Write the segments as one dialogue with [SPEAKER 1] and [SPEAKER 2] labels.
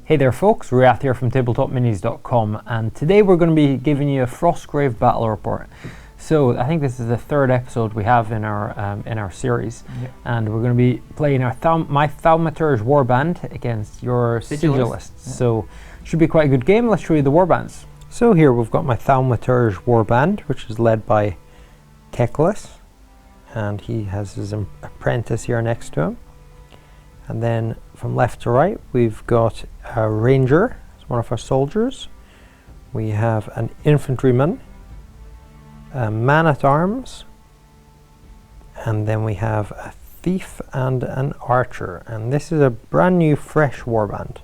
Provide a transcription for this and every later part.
[SPEAKER 1] Hey there folks, Riath here from tabletopminis.com, and today we're going to be giving you a Frostgrave battle report. So I think this is the third episode we have in our series, and we're going to be playing my Thaumaturge warband against your Sigilist. So should be quite a good game. Let's show you the warbands. So here we've got my Thaumaturge warband, which is led by Sigilist, and he has his apprentice here next to him. And then from left to right, we've got a ranger, it's one of our soldiers. We have an infantryman, a man-at-arms, and then we have a thief and an archer. And this is a brand new, fresh warband.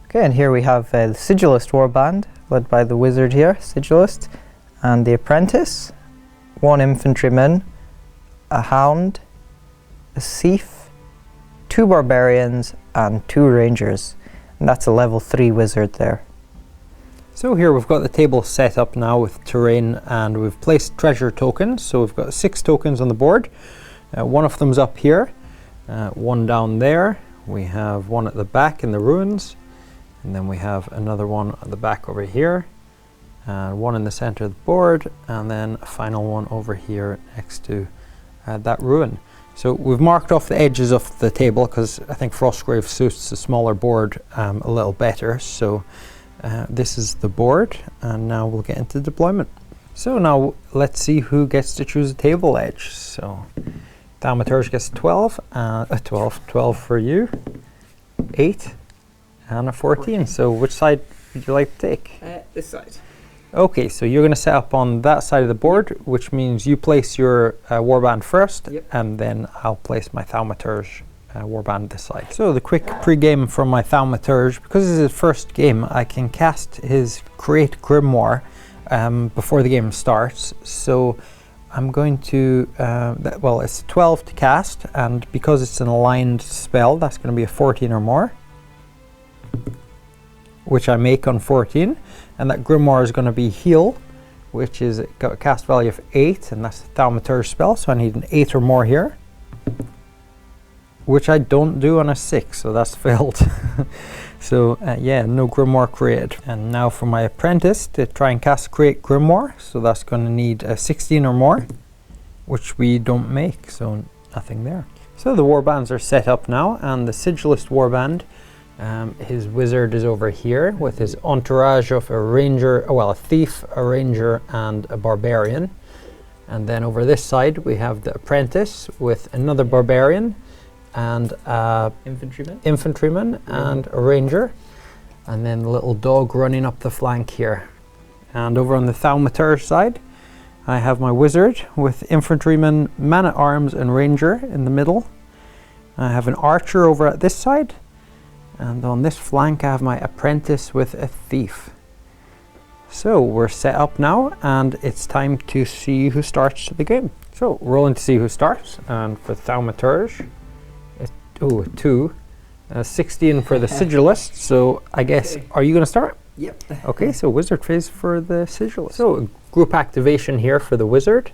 [SPEAKER 2] Okay, and here we have the Sigilist warband, led by the wizard here, Sigilist, and the apprentice, one infantryman, a hound, a thief, 2 barbarians and 2 rangers, and that's a level 3 wizard there.
[SPEAKER 1] So here we've got the table set up now with terrain, and we've placed treasure tokens. So we've got 6 tokens on the board. One of them's up here, one down there, we have one at the back in the ruins, and then we have another one at the back over here, one in the center of the board, and then a final one over here next to that ruin. So we've marked off the edges of the table because I think Frostgrave suits the smaller board a little better. So this is the board, and now we'll get into deployment. So now let's see who gets to choose a table edge. So Thaumaturge gets 12, 12 for you, 8, and a 14. So which side would you like to take?
[SPEAKER 2] This side.
[SPEAKER 1] Okay, so you're going to set up on that side of the board, which means you place your warband first, and then I'll place my Thaumaturge warband this side. So the quick pre-game from my Thaumaturge, because this is his first game, I can cast his Create Grimoire before the game starts. So I'm going to, well, it's 12 to cast, and because it's an aligned spell, that's going to be a 14 or more, which I make on 14. And that Grimoire is going to be Heal, which is got a cast value of 8, and that's the Thaumaturge spell, so I need an 8 or more here, which I don't do on a 6, so that's failed. So yeah, no Grimoire created. And now for my apprentice to try and cast Create Grimoire, so that's going to need a 16 or more, which we don't make, so nothing there. So the warbands are set up now, and the Sigilist warband, his wizard is over here with his entourage of a ranger, well, a thief, a ranger, and a barbarian. And then over this side we have the apprentice with another barbarian and infantryman and a ranger, and then the little dog running up the flank here. And over on the Thaumaturge side I have my wizard with infantryman, man-at-arms, and ranger in the middle. I have an archer over at this side, and on this flank I have my apprentice with a thief. So we're set up now, and it's time to see who starts the game. So rolling to see who starts, and for Thaumaturge, it's 2, 16 for the Sigilist. So I guess, are you going to start?
[SPEAKER 2] Yep.
[SPEAKER 1] Okay, so wizard phase for the Sigilist. So group activation here for the wizard,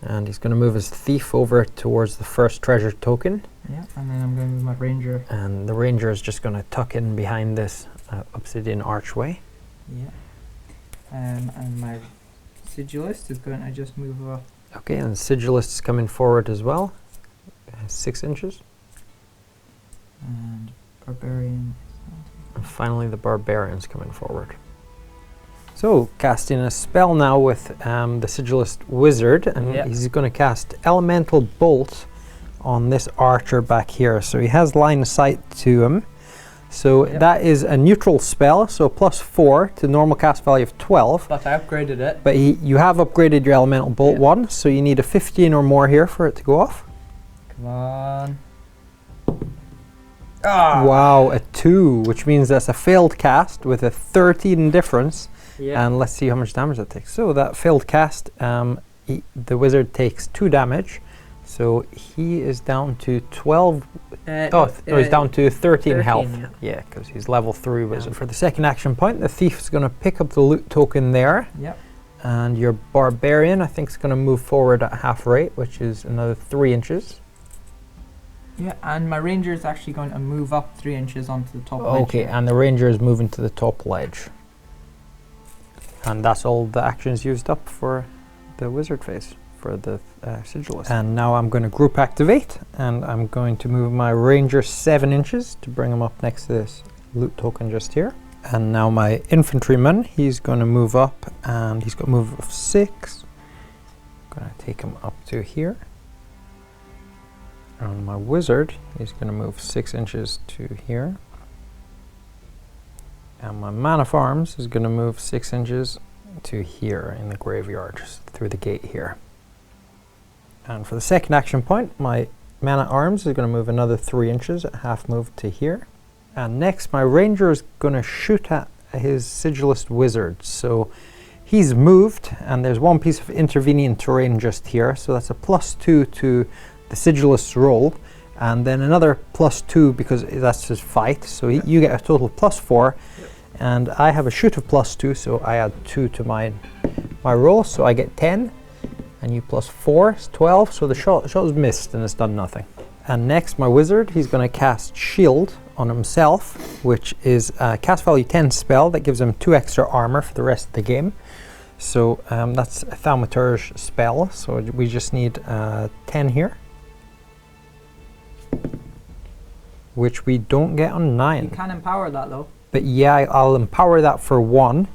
[SPEAKER 1] and he's going to move his thief over towards the first treasure token.
[SPEAKER 2] Yeah, and then I'm going to move my ranger.
[SPEAKER 1] And the ranger is just going to tuck in behind this obsidian archway.
[SPEAKER 2] Yeah. And my Sigilist is going to just move up.
[SPEAKER 1] Okay, and the Sigilist is coming forward as well. 6 inches.
[SPEAKER 2] And barbarian.
[SPEAKER 1] And finally the barbarian's coming forward. So casting a spell now with the Sigilist wizard, and he's going to cast Elemental Bolt on this archer back here. So he has line of sight to him. So that is a neutral spell, so +4 to normal cast value of 12.
[SPEAKER 2] But I upgraded it.
[SPEAKER 1] But you have upgraded your Elemental Bolt 1, so you need a 15 or more here for it to go off.
[SPEAKER 2] Come on.
[SPEAKER 1] Wow, a 2, which means that's a failed cast with a 13 difference. And let's see how much damage that takes. So that failed cast, the wizard takes 2 damage. So he is down to 12. He's down to 13 health. Yeah, because he's level 3 wizard. For the second action point, the thief is going to pick up the loot token there.
[SPEAKER 2] Yep.
[SPEAKER 1] And your barbarian, I think, is going to move forward at half rate, which is another 3 inches.
[SPEAKER 2] Yeah, and my ranger is actually going to move up 3 inches onto the top ledge.
[SPEAKER 1] Okay, and the ranger is moving to the top ledge. And that's all the actions used up for the wizard phase, for the Sigilist. And now I'm going to group activate, and I'm going to move my ranger 7 inches to bring him up next to this loot token just here. And now my infantryman, he's going to move up, and he's got a move of 6. I'm going to take him up to here. And my wizard, he's going to move 6 inches to here. And my man of arms is going to move 6 inches to here in the graveyard, through the gate here. And for the second action point, my man at arms is going to move another 3 inches, at half move to here. And next, my ranger is going to shoot at his Sigilist wizard. So he's moved, and there's one piece of intervening terrain just here. So that's a +2 to the Sigilist's roll, and then another +2 because that's his fight. So you get a total +4, and I have a shoot of +2, so I add 2 to my roll, so I get 10, and you +4 is 12. So the shot was missed, and it's done nothing. And next, my wizard, he's going to cast Shield on himself, which is a cast value 10 spell that gives him 2 extra armor for the rest of the game. So that's a Thaumaturge spell. So we just need 10 here, which we don't get on 9.
[SPEAKER 2] You can empower that though.
[SPEAKER 1] But yeah, I'll empower that for 1.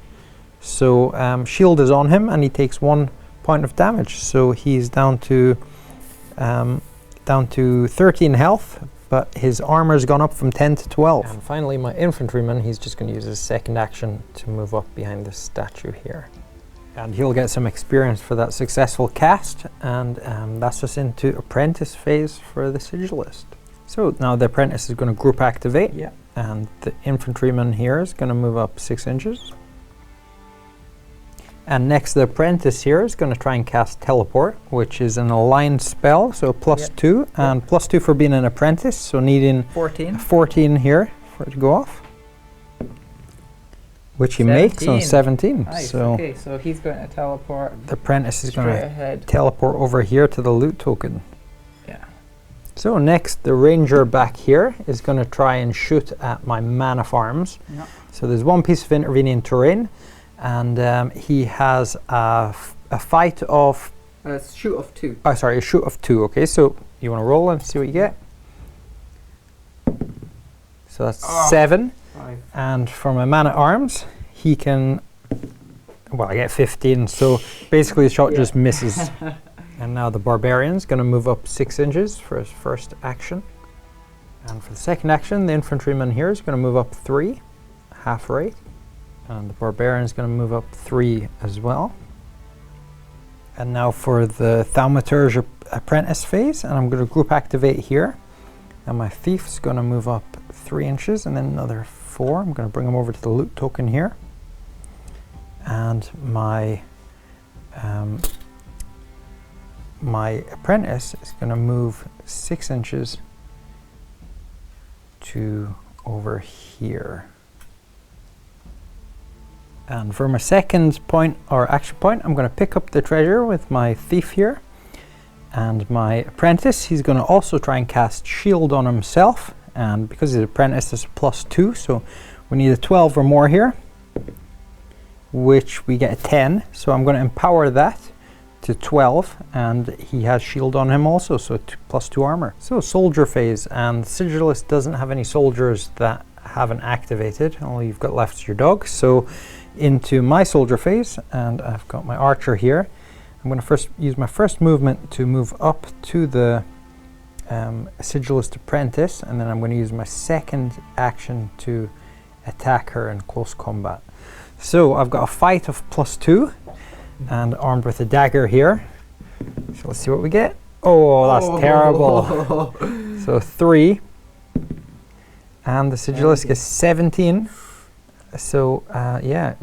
[SPEAKER 1] So shield is on him, and he takes 1 point of damage. So he's down to 13 health, but his armor's gone up from 10 to 12. And finally, my infantryman, he's just going to use his second action to move up behind this statue here. And he'll get some experience for that successful cast, and that's us into apprentice phase for the Sigilist. So now the apprentice is going to group activate, and the infantryman here is going to move up 6 inches. And next, the apprentice here is going to try and cast teleport, which is an aligned spell, so +2, and +2 for being an apprentice, so needing 14 here for it to go off, which he makes on 17.
[SPEAKER 2] Nice.
[SPEAKER 1] So
[SPEAKER 2] okay, so he's going to teleport.
[SPEAKER 1] The apprentice is going to teleport over here to the loot token. So next, the ranger back here is going to try and shoot at my man of arms. So there's one piece of intervening terrain, and he has a fight of...
[SPEAKER 2] a shoot of 2.
[SPEAKER 1] Oh, sorry, a shoot of 2. Okay, so you want to roll and see what you get? So that's 7.
[SPEAKER 2] 5.
[SPEAKER 1] And for my man at arms, he can... Well, I get 15, so basically the shot just misses. And now the barbarian's going to move up 6 inches for his first action. And for the second action, the infantryman here is going to move up 3, half rate. And the barbarian's going to move up 3 as well. And now for the Thaumaturge apprentice phase, and I'm going to group activate here. And my thief's going to move up 3 inches, and then another 4. I'm going to bring him over to the loot token here. And my apprentice is going to move 6 inches to over here. And for my second point or action point, I'm going to pick up the treasure with my thief here. And my apprentice, he's going to also try and cast Shield on himself. And because he's an apprentice, it's +2, so we need a 12 or more here, which we get a 10. So I'm going to empower that to 12, and he has shield on him also, so +2 armor. So soldier phase, and Sigilist doesn't have any soldiers that haven't activated. All you've got left is your dog. So into my soldier phase, and I've got my archer here. I'm going to first use my first movement to move up to the Sigilist apprentice, and then I'm going to use my second action to attack her in close combat. So I've got a fight of +2 and armed with a dagger here. So let's see what we get. Oh, that's terrible. So 3, and the Sigilist gets 17. So yeah,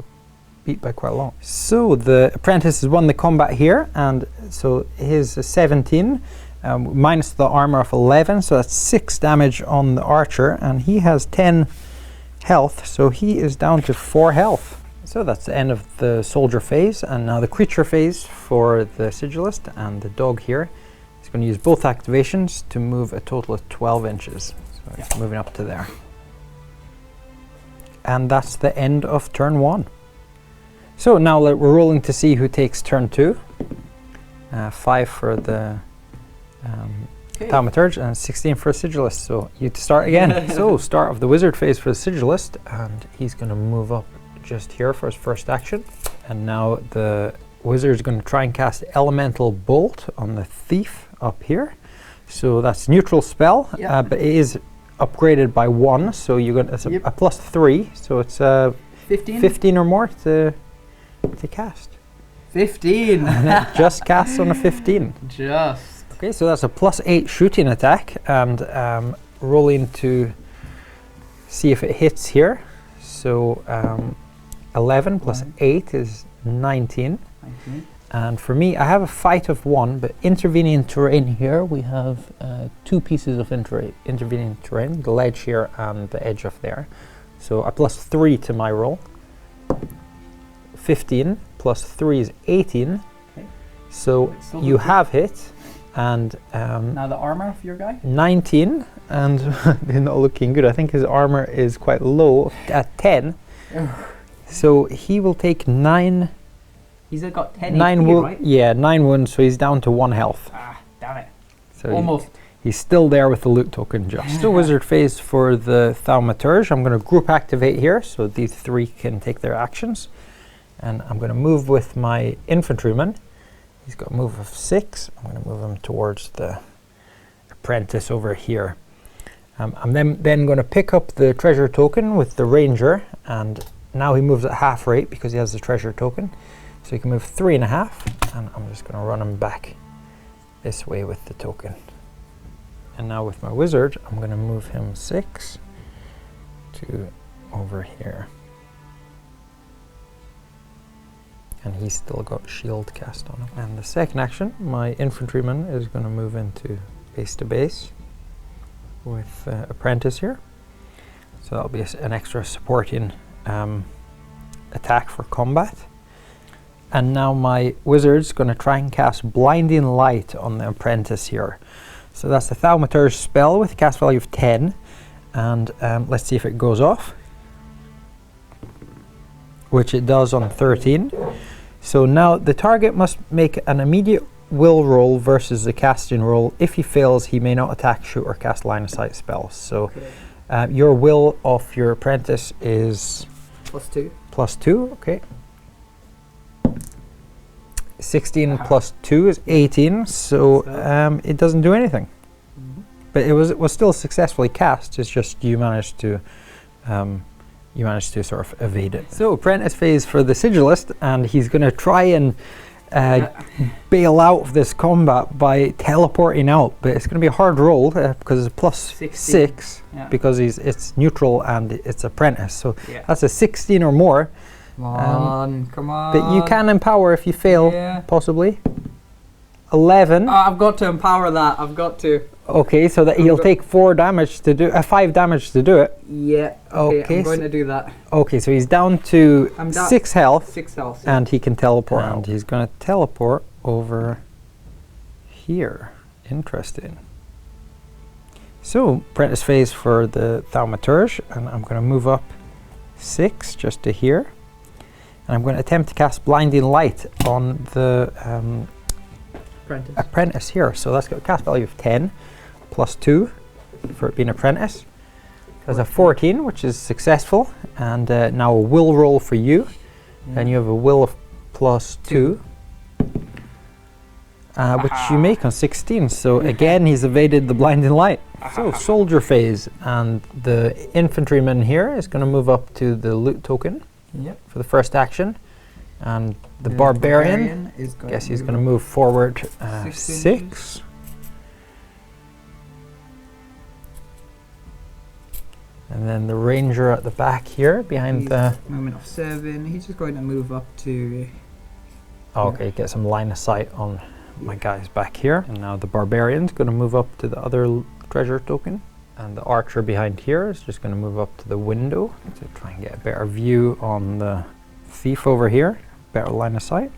[SPEAKER 1] beat by quite a lot. So the apprentice has won the combat here, and so his 17 minus the armor of 11, so that's 6 damage on the archer, and he has 10 health, so he is down to 4 health. So that's the end of the soldier phase, and now the creature phase for the Sigilist, and the dog here He's going to use both activations to move a total of 12 inches. So he's moving up to there. And that's the end of turn 1. So now we're rolling to see who takes turn 2. 5 for the Thaumaturge and 16 for a Sigilist. So you to start again. So start of the wizard phase for the Sigilist, and he's going to move up just here for his first action. And now the wizard's going to try and cast Elemental Bolt on the thief up here. So that's neutral spell, but it is upgraded by 1, so you're going to a plus 3, so it's 15 or more to cast.
[SPEAKER 3] 15.
[SPEAKER 1] And it just casts on a 15.
[SPEAKER 3] Just.
[SPEAKER 1] Okay, so that's a plus 8 shooting attack, and rolling to see if it hits here. So 11 plus 8 is 19. And for me, I have a fight of 1, but intervening terrain here, we have 2 pieces of intervening terrain, the ledge here and the edge of there. So a plus 3 to my roll. 15 plus 3 is 18. Okay. So you have hit, and
[SPEAKER 3] now the armor of your guy?
[SPEAKER 1] 19, and they're not looking good. I think his armor is quite low at 10. So he will take 9.
[SPEAKER 3] He's got 10 HP, right?
[SPEAKER 1] Yeah, 9 wounds, so he's down to 1 health.
[SPEAKER 3] Ah, damn it.
[SPEAKER 1] So
[SPEAKER 3] almost.
[SPEAKER 1] He's still there with the loot token just. So wizard phase for the Thaumaturge. I'm going to group activate here, so these 3 can take their actions. And I'm going to move with my infantryman. He's got a move of 6. I'm going to move him towards the apprentice over here. I'm then going to pick up the treasure token with the ranger, and now he moves at half rate because he has the treasure token. So he can move 3.5, and I'm just going to run him back this way with the token. And now with my wizard, I'm going to move him 6 to over here. And he's still got shield cast on him. And the second action, my infantryman is going to move into base to base with apprentice here. So that'll be an extra supporting attack for combat. And now my wizard's going to try and cast Blinding Light on the apprentice here. So that's the Thaumaturge spell with a cast value of 10. And let's see if it goes off. Which it does on 13. So now the target must make an immediate will roll versus the casting roll. If he fails, he may not attack, shoot, or cast line of sight spells. So your will of your apprentice is...
[SPEAKER 3] +2.
[SPEAKER 1] +2, okay. 16 plus 2 is 18, so it doesn't do anything. But it was still successfully cast. It's just you managed to sort of evade it. So apprentice phase for the Sigilist, and he's going to try and bail out of this combat by teleporting out. But it's going to be a hard roll because it's plus 6 because it's neutral and it's apprentice. So that's a 16 or more.
[SPEAKER 3] Come on.
[SPEAKER 1] But you can empower if you fail, possibly. 11.
[SPEAKER 3] I've got to empower that. I've got to.
[SPEAKER 1] Okay, so that he'll take 5 damage to do it.
[SPEAKER 3] Yeah. Okay, I'm going to do that.
[SPEAKER 1] Okay, so he's down to 6 health.
[SPEAKER 3] 6 health.
[SPEAKER 1] And he can teleport. And he's going to teleport over here. Interesting. So, apprentice phase for the Thaumaturge, and I'm going to move up 6 just to here. And I'm going to attempt to cast Blinding Light on the apprentice here. So that's got a cast value of 10 plus 2 for it being apprentice. There's a 14, which is successful, and now a will roll for you. And you have a will of plus 2, which you make on 16. So again, he's evaded the Blinding Light. So soldier phase, and the infantryman here is going to move up to the loot token for the first action, and the barbarian is he's going to move forward 6. And then the ranger at the back here behind the
[SPEAKER 3] movement of 7. He's just going to move up to
[SPEAKER 1] okay, get some line of sight on my guys back here. And now the barbarian's going to move up to the other treasure token, and the archer behind here is just going to move up to the window to try and get a better view on the thief over here, better line of sight.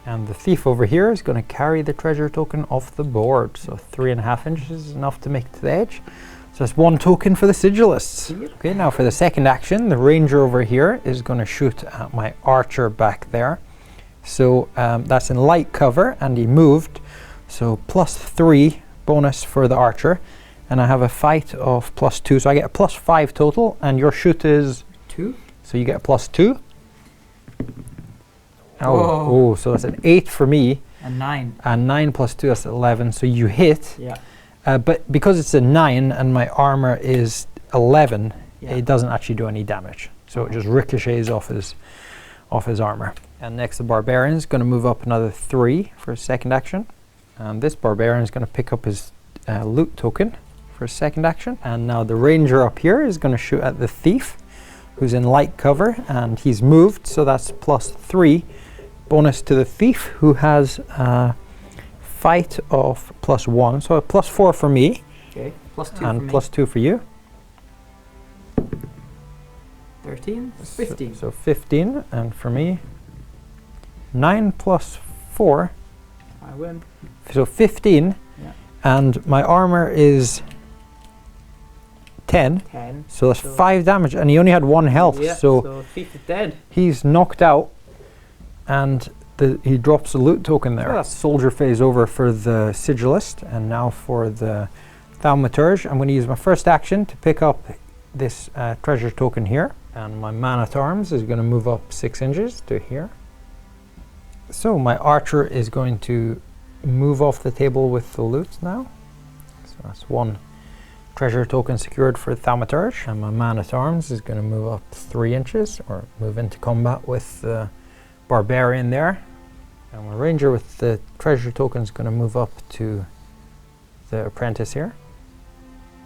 [SPEAKER 1] And the thief over here is going to carry the treasure token off the board. So 3.5 inches is enough to make it to the edge. So that's 1 token for the Sigilists.
[SPEAKER 3] Yep.
[SPEAKER 1] Okay, now for the second action, the ranger over here is going to shoot at my archer back there. So that's in light cover, and he moved. So +3 bonus for the archer. And I have a fight of +2, so I get a +5 total, and your shoot is
[SPEAKER 3] 2.
[SPEAKER 1] So you get a +2. Oh, so that's an 8 for me.
[SPEAKER 3] And 9.
[SPEAKER 1] And 9 + 2, that's 11. So you hit.
[SPEAKER 3] Yeah.
[SPEAKER 1] But because it's a 9 and my armor is 11,
[SPEAKER 3] Yeah.
[SPEAKER 1] it doesn't actually do any damage. So it just ricochets off his armor. And next the barbarian is going to move up another 3 for his second action. And this barbarian is going to pick up his loot token for his second action. And now the ranger up here is going to shoot at the thief, who's in light cover, and he's moved, so that's +3 bonus to the thief, who has a fight of +1, so a +4 for me.
[SPEAKER 3] Okay. +2
[SPEAKER 1] and
[SPEAKER 3] for me.
[SPEAKER 1] +2 for you.
[SPEAKER 3] 13. 15.
[SPEAKER 1] So 15, and for me 9 + 4,
[SPEAKER 3] I win.
[SPEAKER 1] so 15.
[SPEAKER 3] Yeah.
[SPEAKER 1] And my armor is 10,
[SPEAKER 3] 10.
[SPEAKER 1] so that's
[SPEAKER 3] So-
[SPEAKER 1] 5 damage, and he only had 1 health,
[SPEAKER 3] Yeah,
[SPEAKER 1] so
[SPEAKER 3] thief is dead.
[SPEAKER 1] he's knocked out, and he drops a loot token there. So that's soldier phase over for the Sigilist, and now for the Thaumaturge. I'm going to use my first action to pick up this treasure token here, and my man-at-arms is going to move up 6 inches to here. So my archer is going to move off the table with the loot now. So that's 1 treasure token secured for Thaumaturge, and my man-at-arms is going to move up 3 inches, or move into combat with the barbarian there. And my ranger with the treasure token is going to move up to the apprentice here.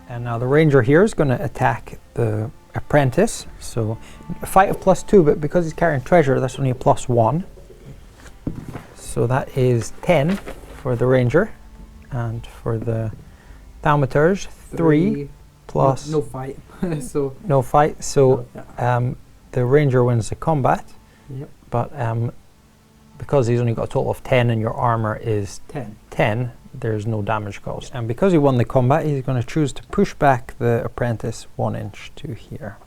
[SPEAKER 1] And now the ranger here is going to attack the apprentice. So a fight of +2, but because he's carrying treasure, that's only a +1. So that is 10 for the ranger, and for the Thaumaturge, 3 plus
[SPEAKER 3] No fight. So.
[SPEAKER 1] no fight. So
[SPEAKER 3] Yeah.
[SPEAKER 1] the ranger wins the combat.
[SPEAKER 3] Yep.
[SPEAKER 1] But because he's only got a total of 10 and your armor is 10, there's no damage caused. And because he won the combat, he's going to choose to push back the apprentice 1 inch to here.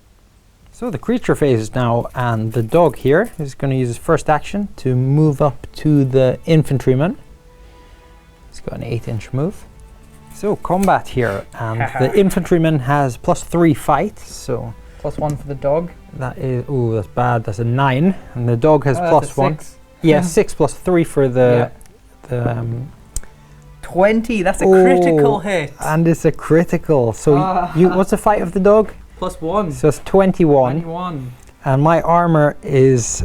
[SPEAKER 1] So the creature phase now, and the dog here is going to use his first action to move up to the infantryman. He's got an 8-inch move. So combat here, and the infantryman has +3 fight, so
[SPEAKER 2] +1 for the dog.
[SPEAKER 1] that is, ooh, that's bad, that's a 9, and the dog has
[SPEAKER 3] That's a
[SPEAKER 1] +1.
[SPEAKER 3] 6.
[SPEAKER 1] Yeah, 6 + 3 for the
[SPEAKER 3] 20. That's a
[SPEAKER 1] Oh,
[SPEAKER 3] critical hit.
[SPEAKER 1] and it's a critical. So what's the fight of the dog?
[SPEAKER 3] +1.
[SPEAKER 1] So it's 21,
[SPEAKER 3] 21.
[SPEAKER 1] and my armor is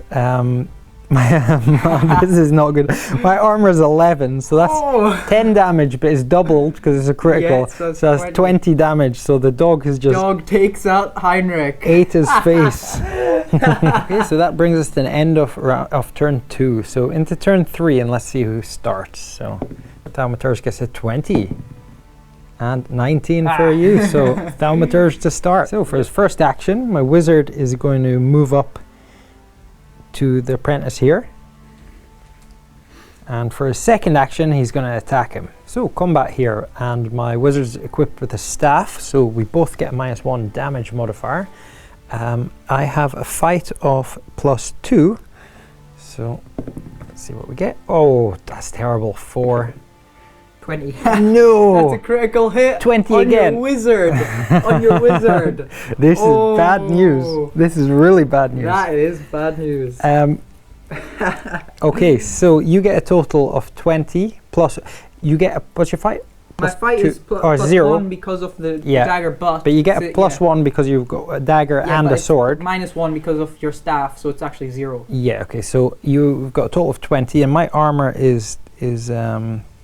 [SPEAKER 1] this is not good. My armor is 11, so that's 10 damage, but it's doubled because it's a critical.
[SPEAKER 3] Yeah,
[SPEAKER 1] so that's 20 damage. So the dog has just
[SPEAKER 3] Dog takes out Heinrich.
[SPEAKER 1] ate his face. Okay, so that brings us to the end of turn 2. So into turn 3, and let's see who starts. So Thaumaturge gets a 20. And 19 for you, so Thaumaturge to start. So for his first action, my wizard is going to move up to the apprentice here. And for his second action, he's going to attack him. So combat here, and my wizard's equipped with a staff, so we both get a -1 damage modifier. I have a fight of +2, so let's see what we get. Oh, that's terrible. 4.
[SPEAKER 3] 20.
[SPEAKER 1] No!
[SPEAKER 3] That's a critical hit.
[SPEAKER 1] 20
[SPEAKER 3] on
[SPEAKER 1] again.
[SPEAKER 3] Your wizard. On your wizard.
[SPEAKER 1] This is bad news. This is really bad news.
[SPEAKER 3] That is bad news.
[SPEAKER 1] Okay, so you get a total of 20 plus. You get a, what's your fight?
[SPEAKER 3] My fight is
[SPEAKER 1] or
[SPEAKER 3] plus
[SPEAKER 1] 0
[SPEAKER 3] 1 because of the
[SPEAKER 1] Yeah.
[SPEAKER 3] dagger, but
[SPEAKER 1] you get a
[SPEAKER 3] yeah.
[SPEAKER 1] +1 because you've got a dagger
[SPEAKER 3] Yeah,
[SPEAKER 1] and
[SPEAKER 3] but
[SPEAKER 1] a
[SPEAKER 3] it's
[SPEAKER 1] sword.
[SPEAKER 3] -1 because of your staff, so it's actually 0.
[SPEAKER 1] Yeah. Okay. So you've got a total of 20, and my armor is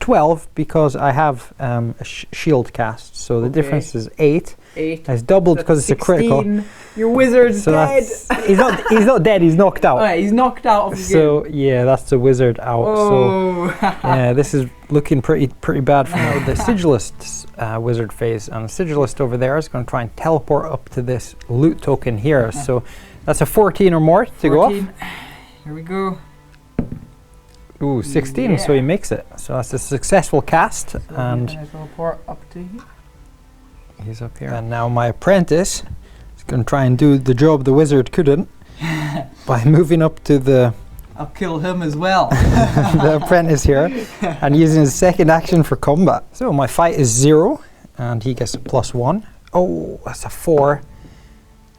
[SPEAKER 1] 12 because I have a shield cast. So the difference is 8.
[SPEAKER 3] 8.
[SPEAKER 1] It's doubled because it's a critical.
[SPEAKER 3] 16. Your wizard's
[SPEAKER 1] So
[SPEAKER 3] dead.
[SPEAKER 1] he's not dead. He's knocked out.
[SPEAKER 3] Alright, he's knocked out of the game.
[SPEAKER 1] So yeah, that's the wizard out. So
[SPEAKER 3] Oh.
[SPEAKER 1] yeah, this is looking pretty bad for now. The Sigilist's wizard phase, and the Sigilist over there is going to try and teleport up to this loot token here. So that's a 14 or more to go off.
[SPEAKER 3] 14. Here we go.
[SPEAKER 1] Ooh, 16, so he
[SPEAKER 3] Yeah.
[SPEAKER 1] makes it. So that's a successful cast,
[SPEAKER 3] So
[SPEAKER 1] and
[SPEAKER 3] I'm gonna teleport up to here.
[SPEAKER 1] he's up here. And now my apprentice is going to try and do the job the wizard couldn't by moving up to the
[SPEAKER 3] I'll kill him as well.
[SPEAKER 1] the apprentice here and using his second action for combat. So my fight is 0, and he gets a +1. Oh, that's a 4.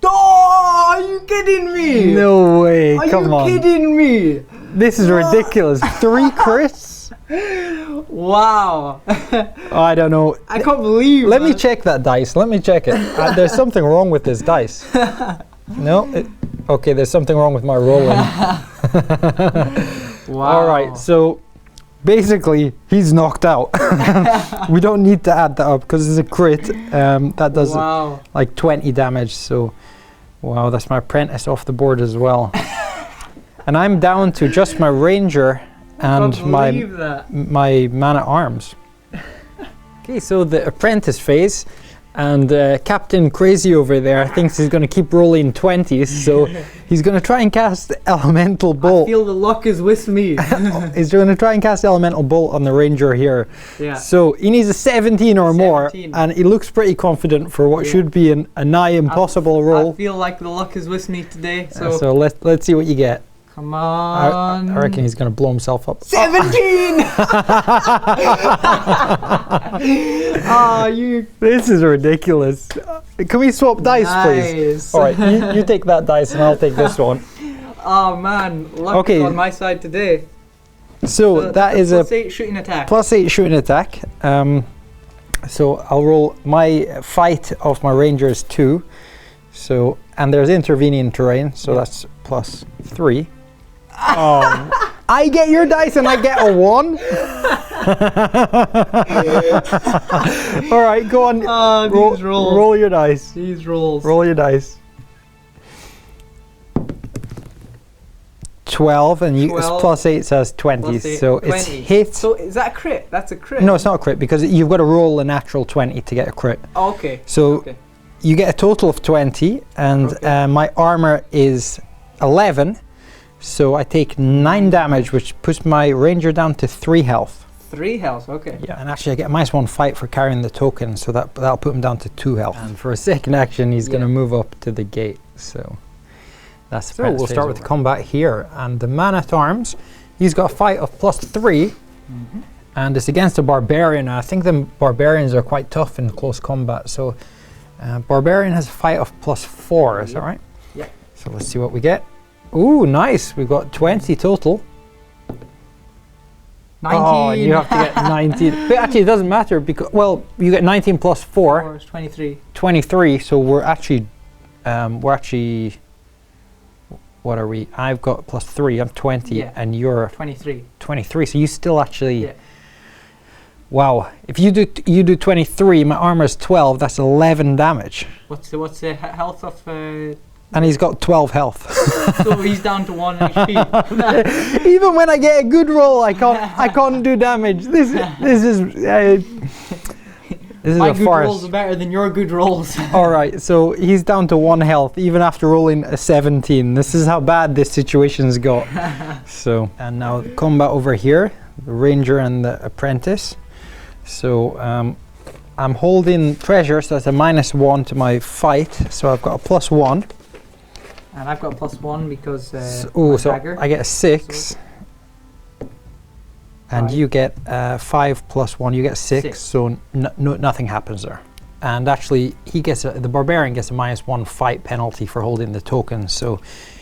[SPEAKER 3] Oh, are you kidding me?
[SPEAKER 1] No way!
[SPEAKER 3] Are
[SPEAKER 1] Come
[SPEAKER 3] you
[SPEAKER 1] on!
[SPEAKER 3] kidding me?
[SPEAKER 1] This is ridiculous. 3 crits?
[SPEAKER 3] Wow.
[SPEAKER 1] Oh, I don't know.
[SPEAKER 3] I can't believe
[SPEAKER 1] Let me
[SPEAKER 3] that.
[SPEAKER 1] check that dice. Let me check it. There's something wrong with this dice. No? Okay, there's something wrong with my rolling.
[SPEAKER 3] Wow.
[SPEAKER 1] All right, so basically he's knocked out. We don't need to add that up because it's a crit. That does
[SPEAKER 3] Wow.
[SPEAKER 1] like 20 damage. So, wow, that's my apprentice off the board as well. And I'm down to just my ranger and
[SPEAKER 3] Can't
[SPEAKER 1] my
[SPEAKER 3] believe that.
[SPEAKER 1] man at arms. Okay, so the apprentice phase, and Captain Crazy over there thinks he's going to keep rolling 20s, so he's going to try and cast Elemental
[SPEAKER 3] I
[SPEAKER 1] Bolt.
[SPEAKER 3] feel the luck is with me.
[SPEAKER 1] He's going to try and cast Elemental Bolt on the ranger here.
[SPEAKER 3] Yeah.
[SPEAKER 1] So he needs a 17 or more,
[SPEAKER 3] 17.
[SPEAKER 1] and he looks pretty confident for what
[SPEAKER 3] Yeah.
[SPEAKER 1] should be a nigh impossible
[SPEAKER 3] I
[SPEAKER 1] roll.
[SPEAKER 3] feel like the luck is with me today.
[SPEAKER 1] So,
[SPEAKER 3] So,
[SPEAKER 1] let's see what you get.
[SPEAKER 3] come
[SPEAKER 1] I
[SPEAKER 3] on.
[SPEAKER 1] reckon he's going to blow himself up.
[SPEAKER 3] 17! Ah, you
[SPEAKER 1] This is ridiculous. Can we swap dice, please?
[SPEAKER 3] nice.
[SPEAKER 1] All right, you take that dice and I'll take this one.
[SPEAKER 3] Oh man, luck
[SPEAKER 1] Okay.
[SPEAKER 3] is on my side today.
[SPEAKER 1] So that is a
[SPEAKER 3] +8 shooting attack.
[SPEAKER 1] +8 shooting attack. So I'll roll my fight of my ranger is 2. So, and there's intervening terrain, so
[SPEAKER 3] Yeah.
[SPEAKER 1] that's +3. I get your dice and I get a 1. All right, go on.
[SPEAKER 3] These rolls.
[SPEAKER 1] Roll your dice.
[SPEAKER 3] These rolls.
[SPEAKER 1] Roll your dice. 12, and you
[SPEAKER 3] 12.
[SPEAKER 1] +8 says 20,
[SPEAKER 3] +8,
[SPEAKER 1] so it's
[SPEAKER 3] 20.
[SPEAKER 1] hit.
[SPEAKER 3] So is that a crit? That's a crit.
[SPEAKER 1] No, it's not a crit because you've got to roll a natural 20 to get a crit.
[SPEAKER 3] Oh, okay.
[SPEAKER 1] So
[SPEAKER 3] Okay.
[SPEAKER 1] you get a total of 20, and
[SPEAKER 3] Okay.
[SPEAKER 1] my armor is 11, so I take 9 damage, which puts my ranger down to 3 health.
[SPEAKER 3] 3 health. Okay.
[SPEAKER 1] Yeah, and actually I get a -1 fight for carrying the token, so that'll put him down to 2 health. And for a second action, he's going to
[SPEAKER 3] Yeah.
[SPEAKER 1] move up to the gate. So that's
[SPEAKER 3] So
[SPEAKER 1] we'll start with the combat here, and the man at arms, he's got a fight of +3, and it's against a barbarian. I think the barbarians are quite tough in close combat. So barbarian has a fight of +4. Is that right?
[SPEAKER 3] Yeah.
[SPEAKER 1] So let's see what we get. Ooh, nice. We've got 20 total.
[SPEAKER 3] 19.
[SPEAKER 1] Oh, you have to get 19. But actually, it doesn't matter because, well, you get 19 plus 4,
[SPEAKER 3] Or it's 23.
[SPEAKER 1] 23. So we're actually, what are we? I've got +3. I'm 20,
[SPEAKER 3] Yeah.
[SPEAKER 1] and you're
[SPEAKER 3] 23.
[SPEAKER 1] 23. So you still actually.
[SPEAKER 3] Yeah.
[SPEAKER 1] Wow. If you do 23, my armor is 12. That's 11 damage,
[SPEAKER 3] What's the health of?
[SPEAKER 1] and he's got 12 health.
[SPEAKER 3] So he's down to 1 HP.
[SPEAKER 1] Even when I get a good roll, I can't do damage. This is
[SPEAKER 3] My
[SPEAKER 1] a
[SPEAKER 3] good
[SPEAKER 1] farce.
[SPEAKER 3] rolls are better than your good rolls.
[SPEAKER 1] All right, so he's down to 1 health, even after rolling a 17. This is how bad this situation's got. So, and now the combat over here, the ranger and the apprentice. So, I'm holding treasure, so that's a -1 to my fight. So I've got a +1.
[SPEAKER 3] And I've got a +1 because.
[SPEAKER 1] So
[SPEAKER 3] dagger.
[SPEAKER 1] I get a 6. And
[SPEAKER 3] 5.
[SPEAKER 1] you get 5 + 1. You get 6.
[SPEAKER 3] 6.
[SPEAKER 1] So nothing happens there. And actually, the barbarian gets a -1 fight penalty for holding the token. So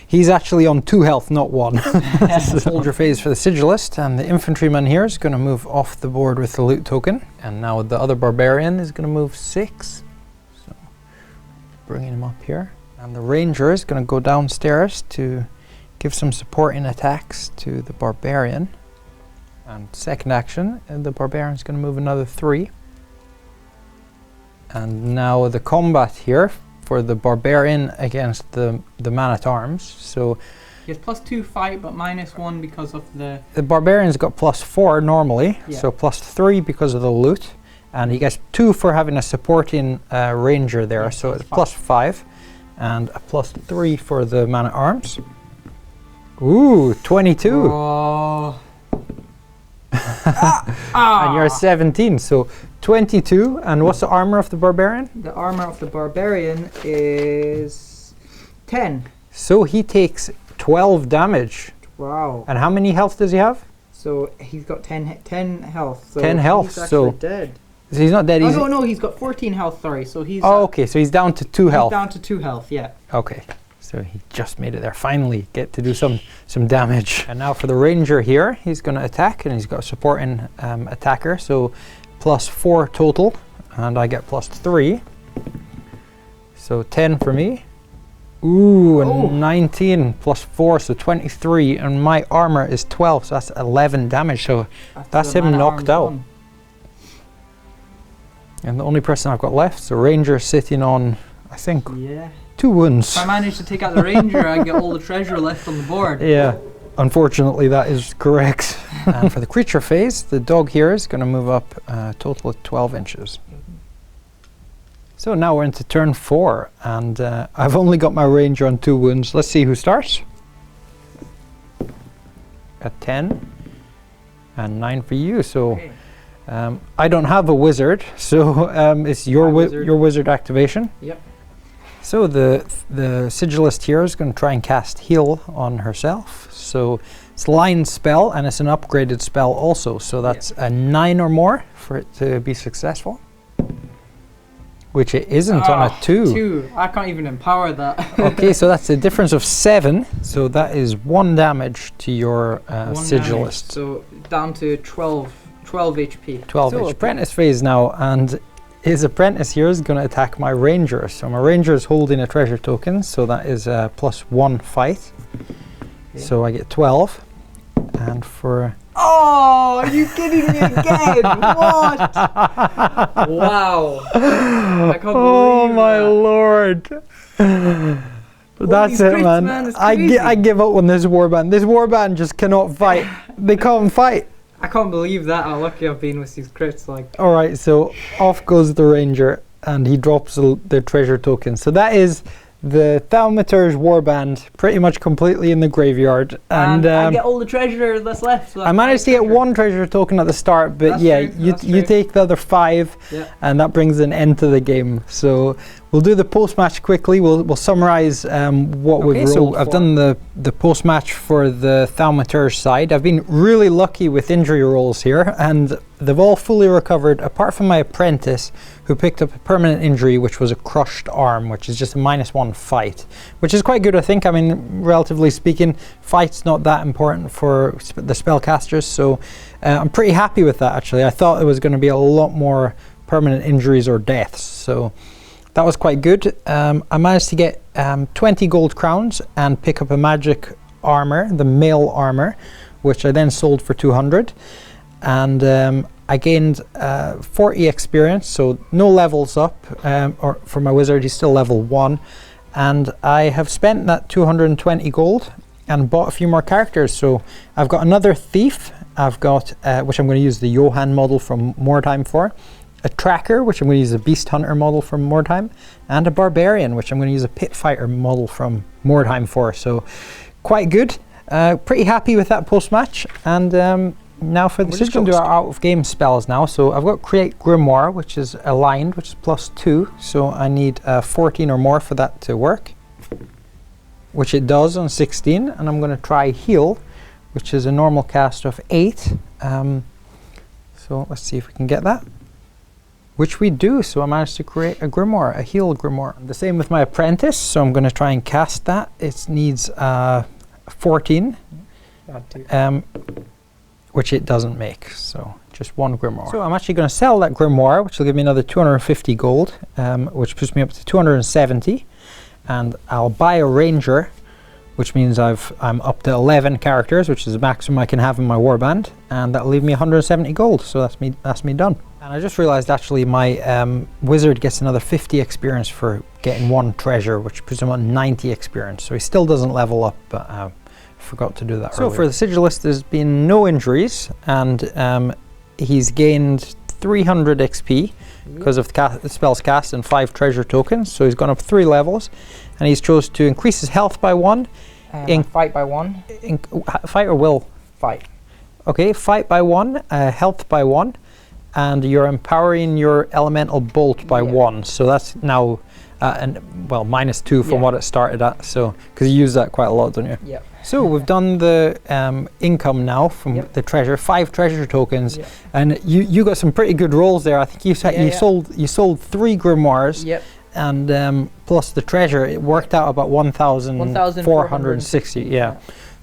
[SPEAKER 1] he's actually on 2 health, not 1. This is the soldier phase for the Sigilist, and the infantryman here is going to move off the board with the loot token. And now the other barbarian is going to move 6. So bringing him up here. And the ranger is going to go downstairs to give some supporting attacks to the barbarian. And second action, the barbarian is going to move another 3. And now the combat here for the barbarian against the man at arms. So
[SPEAKER 3] He has +2 fight, but -1 because of the.
[SPEAKER 1] barbarian's got +4 normally,
[SPEAKER 3] Yeah.
[SPEAKER 1] so +3 because of the loot, and he gets 2 for having a supporting ranger there,
[SPEAKER 3] Yeah,
[SPEAKER 1] so it's
[SPEAKER 3] +5.
[SPEAKER 1] +5, and a +3 for the man at arms. Ooh, 22.
[SPEAKER 3] Oh.
[SPEAKER 1] And you're 17, so 22. And what's the armor of the barbarian?
[SPEAKER 3] The armor of the barbarian is 10.
[SPEAKER 1] So he takes 12 damage.
[SPEAKER 3] Wow.
[SPEAKER 1] And how many health does he have?
[SPEAKER 3] So he's got 10 health. So
[SPEAKER 1] 10 health,
[SPEAKER 3] He's actually
[SPEAKER 1] so
[SPEAKER 3] dead.
[SPEAKER 1] So he's not dead.
[SPEAKER 3] Oh,
[SPEAKER 1] He's
[SPEAKER 3] no, he's got 14 health. Sorry. So he's.
[SPEAKER 1] Oh, okay. So he's down to 2 health.
[SPEAKER 3] Down to 2 health. Yeah.
[SPEAKER 1] Okay. So he just made it there. Finally, get to do some damage. And now for the ranger here, he's going to attack, and he's got a supporting attacker. So +4 total, and I get +3. So 10 for me. Ooh, and 19 +4, so 23, and my armor is 12, so that's 11 damage. So that's him knocked out.
[SPEAKER 3] One.
[SPEAKER 1] And the only person I've got left, so ranger sitting on, I think,
[SPEAKER 3] Yeah.
[SPEAKER 1] 2 wounds.
[SPEAKER 3] If I manage to take out the ranger, I get all the treasure left on the board.
[SPEAKER 1] Yeah, unfortunately that is correct. And for the creature phase, the dog here is going to move up a total of 12 inches. So now we're into turn 4, and I've only got my ranger on 2 wounds. Let's see who starts. At 10 and 9 for you. So
[SPEAKER 3] Okay.
[SPEAKER 1] I don't have a wizard, so it's your
[SPEAKER 3] wizard.
[SPEAKER 1] your wizard activation.
[SPEAKER 3] Yep.
[SPEAKER 1] So the Sigilist here is going to try and cast heal on herself. So it's a line spell, and it's an upgraded spell also. So that's a 9 or more for it to be successful. Which it isn't on a 2.
[SPEAKER 3] 2. I can't even empower that.
[SPEAKER 1] Okay, so that's a difference of 7. So that is 1 damage to your
[SPEAKER 3] 1
[SPEAKER 1] Sigilist.
[SPEAKER 3] damage, so down to 12 HP.
[SPEAKER 1] 12
[SPEAKER 3] So
[SPEAKER 1] apprentice phase now, and his apprentice here is going to attack my ranger. So my ranger is holding a treasure token, so that is a +1 fight.
[SPEAKER 3] Okay.
[SPEAKER 1] So I get 12. And for...
[SPEAKER 3] Oh, are you kidding me again? What? Wow. I can't
[SPEAKER 1] Oh
[SPEAKER 3] believe
[SPEAKER 1] my
[SPEAKER 3] that.
[SPEAKER 1] lord. That's
[SPEAKER 3] these
[SPEAKER 1] it,
[SPEAKER 3] crits,
[SPEAKER 1] man.
[SPEAKER 3] man, it's
[SPEAKER 1] I
[SPEAKER 3] crazy.
[SPEAKER 1] give up on this warband. This warband just cannot fight. They can't fight.
[SPEAKER 3] I can't believe that, how lucky I've been with these crits. Like,
[SPEAKER 1] Alright, so off goes the ranger, and he drops the treasure token. So that is the Thaumaturge warband, pretty much completely in the graveyard.
[SPEAKER 3] and I get all the treasure that's left. So
[SPEAKER 1] I managed to get 1 treasure token at the start, but
[SPEAKER 3] That's
[SPEAKER 1] yeah,
[SPEAKER 3] true,
[SPEAKER 1] you
[SPEAKER 3] that's
[SPEAKER 1] you
[SPEAKER 3] true.
[SPEAKER 1] take the other 5,
[SPEAKER 3] Yeah.
[SPEAKER 1] and that brings an end to the game. So we'll do the post match quickly. We'll summarize what
[SPEAKER 3] Okay,
[SPEAKER 1] we've
[SPEAKER 3] so
[SPEAKER 1] rolled. I've done the post match for the Thaumaturge side. I've been really lucky with injury rolls here, and they've all fully recovered, apart from my apprentice, who picked up a permanent injury, which was a crushed arm, which is just a -1 fight, which is quite good, I think. I mean, relatively speaking, fight's not that important for the spellcasters, so I'm pretty happy with that, actually. I thought it was going to be a lot more permanent injuries or deaths, so that was quite good. I managed to get 20 gold crowns and pick up a magic armor, the mail armor, which I then sold for 200. And I gained 40 experience, so no levels up, or for my wizard he's still level 1. And I have spent that 220 gold and bought a few more characters. So I've got another thief, I've got, which I'm going to use the Johan model from Mordheim for, a tracker, which I'm going to use the Beast Hunter model from Mordheim, and a barbarian, which I'm going to use a pit fighter model from Mordheim for. So quite good. Pretty happy with that post match. And now for the
[SPEAKER 2] We're just
[SPEAKER 1] going to
[SPEAKER 2] gonna
[SPEAKER 1] do our out of game spells now. So I've got Create Grimoire, which is aligned, which is +2. So I need 14 or more for that to work, which it does on 16. And I'm going to try Heal, which is a normal cast of 8. So let's see if we can get that. Which we do, so I managed to create a grimoire, a heal grimoire. The same with my apprentice, so I'm going to try and cast that. It needs 14, which it doesn't make, so just 1 grimoire. So I'm actually going to sell that grimoire, which will give me another 250 gold, which puts me up to 270, and I'll buy a ranger, which means I'm up to 11 characters, which is the maximum I can have in my warband, and that'll leave me 170 gold, so that's me done. And I just realized actually my wizard gets another 50 experience for getting 1 treasure, which puts him on 90 experience. So he still doesn't level up, but I forgot to do that earlier. So for the Sigilist, there's been no injuries, and he's gained 300 XP because of the spells cast and 5 treasure tokens. So he's gone up 3 levels, and he's chose to increase his health by 1.
[SPEAKER 3] fight by 1.
[SPEAKER 1] Fight or will?
[SPEAKER 3] Fight.
[SPEAKER 1] Okay, fight by 1, health by 1, and you're empowering your elemental bolt by 1. So that's now, -2 from what it started at. So, because you use that quite a lot, don't you?
[SPEAKER 3] Yeah.
[SPEAKER 1] So we've done the income now from the treasure, 5 treasure tokens, and you got some pretty good rolls there. I think you said you sold 3 grimoires.
[SPEAKER 3] Yep.
[SPEAKER 1] And plus the treasure, it worked out about 1,460. Yeah.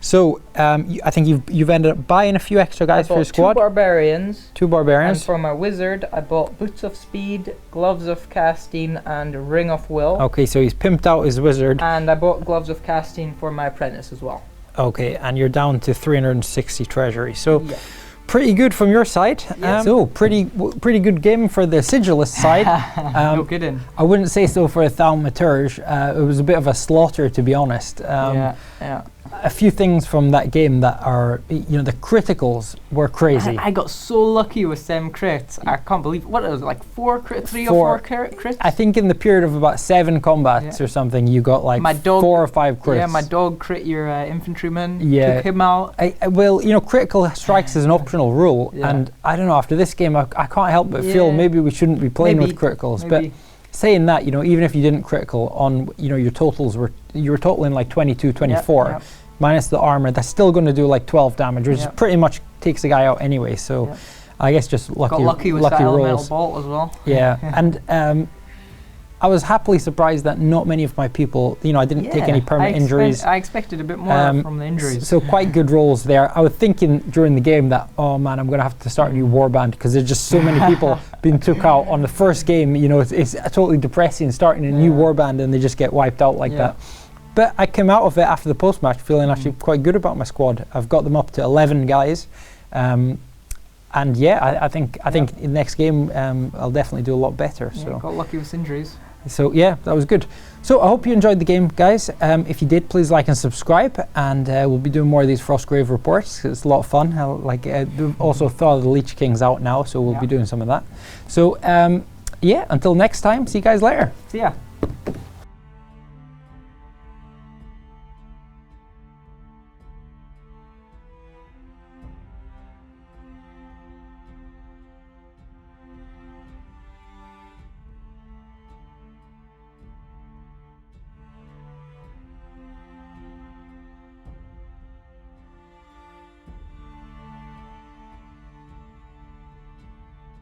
[SPEAKER 1] So I think you've ended up buying a few extra guys for your squad.
[SPEAKER 3] 2 barbarians.
[SPEAKER 1] 2 barbarians.
[SPEAKER 3] And for my wizard, I bought boots of speed, gloves of casting, and a ring of will.
[SPEAKER 1] Okay, so he's pimped out his wizard.
[SPEAKER 3] And I bought gloves of casting for my apprentice as well.
[SPEAKER 1] Okay, and you're down to 360 treasury. So. Pretty good from your side. So pretty good game for the Sigilist side.
[SPEAKER 3] No kidding.
[SPEAKER 1] I wouldn't say so for a Thaumaturge. It was a bit of a slaughter, to be honest. A few things from that game that are, the criticals were crazy.
[SPEAKER 3] I got so lucky with them crits. I can't believe what it was, like 4 crits, 3 or 4 crits.
[SPEAKER 1] I think in the period of about 7 combats or something, you got like
[SPEAKER 3] my dog,
[SPEAKER 1] 4 or 5 crits.
[SPEAKER 3] Yeah, my dog crit your infantryman.
[SPEAKER 1] Yeah,
[SPEAKER 3] took him out.
[SPEAKER 1] Well, critical strikes is an optional rule, and I don't know. After this game, I can't help but feel maybe we shouldn't be playing with criticals. But saying that, even if you didn't critical on, your totals you were totaling like 22, 24. Minus the armor, that's still going to do like 12 damage, which pretty much takes the guy out anyway. So, I guess just lucky
[SPEAKER 3] with that
[SPEAKER 1] rolls.
[SPEAKER 3] elemental bolt as well.
[SPEAKER 1] Yeah, and I was happily surprised that not many of my people, I didn't take any permanent injuries.
[SPEAKER 3] I expected a bit more from the injuries.
[SPEAKER 1] So quite good rolls there. I was thinking during the game that, oh man, I'm going to have to start a new warband because there's just so many people being took out on the first game. It's totally depressing starting a new warband and they just get wiped out like that. But I came out of it after the post-match feeling actually quite good about my squad. I've got them up to 11 guys. And I think in the next game I'll definitely do a lot better. So
[SPEAKER 3] got lucky with injuries.
[SPEAKER 1] So yeah, that was good. So I hope you enjoyed the game, guys. If you did, please like and subscribe, and we'll be doing more of these Frostgrave reports. It's a lot of fun. Also Thaw of the Leech King's out now, so we'll be doing some of that. So until next time, see you guys later.
[SPEAKER 3] See ya.